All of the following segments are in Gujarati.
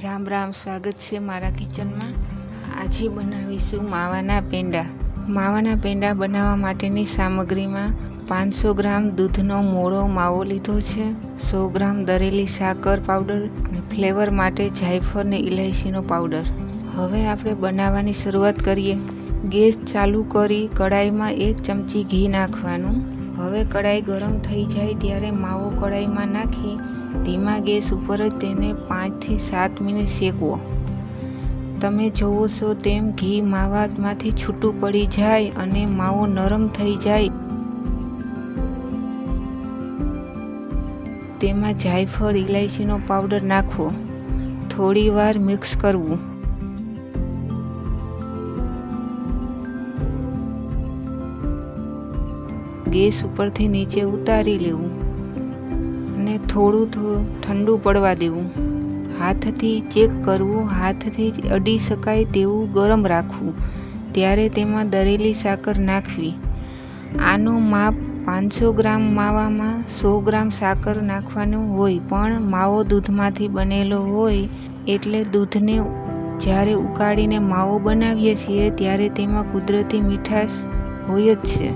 રામ રામ, સ્વાગત છે મારા કિચનમાં. આજે બનાવીશું માવાના પેંડા. માવાના પેંડા બનાવવા માટેની સામગ્રીમાં 500 ગ્રામ દૂધનો મોળો માવો લીધો છે, 100 ગ્રામ દરેલી સાકર પાવડર અને ફ્લેવર માટે જાયફળ ને ઇલાયચીનો પાવડર. હવે આપણે બનાવવાની શરૂઆત કરીએ. ગેસ ચાલુ કરી કડાઈમાં 1 ચમચી ઘી નાખવાનું. હવે કડાઈ ગરમ થઈ જાય ત્યારે માવો કડાઈમાં નાખી ધીમા ગેસ ઉપર જ તેને 5 થી 7 મિનિટ શેકવો. તમે જોવો છો તેમ ઘી માવામાંથી છૂટું પડી જાય અને માવો નરમ થઈ જાય તેમાં જાયફળ ઇલાયચીનો પાવડર નાખવો. થોડી વાર મિક્સ કરવું. ગેસ ઉપરથી નીચે ઉતારી લેવું અને થોડું ઠંડુ પડવા દેવું. હાથથી ચેક કરવું. હાથથી જ અડી શકાય તેવું ગરમ રાખવું. ત્યારે તેમાં દરેલી સાકર નાખવી. આનો માપ 500 ગ્રામ માવામાં 100 ગ્રામ સાકર નાખવાનું હોય, પણ માવો દૂધમાંથી બનેલો હોય એટલે દૂધને જ્યારે ઉકાળીને માવો બનાવીએ છીએ ત્યારે તેમાં કુદરતી મીઠાશ હોય જ છે.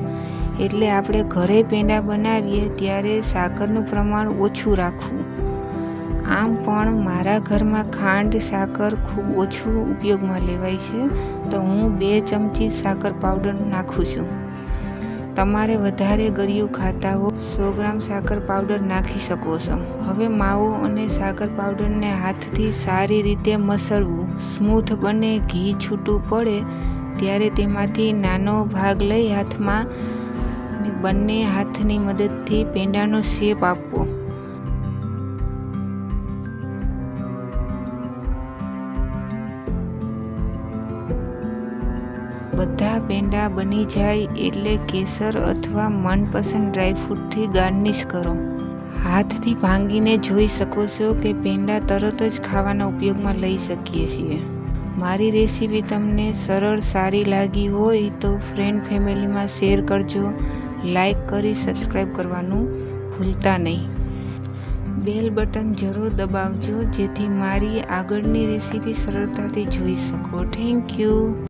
એટલે આપણે ઘરે પેંડા બનાવીએ ત્યારે સાકરનું પ્રમાણ ઓછું રાખવું. આમ પણ મારા ઘરમાં ખાંડ સાકર ખૂબ ઓછું ઉપયોગમાં લેવાય છે, તો હું 2 ચમચી સાકર પાવડર નાખું છું. તમારે વધારે ગળ્યું ખાતા હો 100 ગ્રામ સાકર પાવડર નાખી શકો છો. હવે માવો અને સાકર પાવડરને હાથથી સારી રીતે મસળવું. સ્મૂથ બને, ઘી છૂટું પડે ત્યારે તેમાંથી નાનો ભાગ લઈ હાથમાં બંને હાથની મદદથી પેંડાનો શેપ આપવો. બધા પેંડા બની જાય એટલે કેસર અથવા મનપસંદ ડ્રાયફ્રૂટથી ગાર્નિશ કરો. હાથથી ભાંગીને જોઈ શકો છો કે પેંડા તરત જ ખાવાના ઉપયોગમાં લઈ શકીએ છીએ. મારી રેસીપી તમને સરળ સારી લાગી હોય તો ફ્રેન્ડ ફેમિલીમાં શેર કરજો. લાઈક કરી સબસ્ક્રાઈબ કરવાનું ભૂલતા નહીં. બેલ બટન જરૂર દબાવજો જેથી મારી આગળની રેસીપી સરળતાથી જોઈ શકો. Thank you.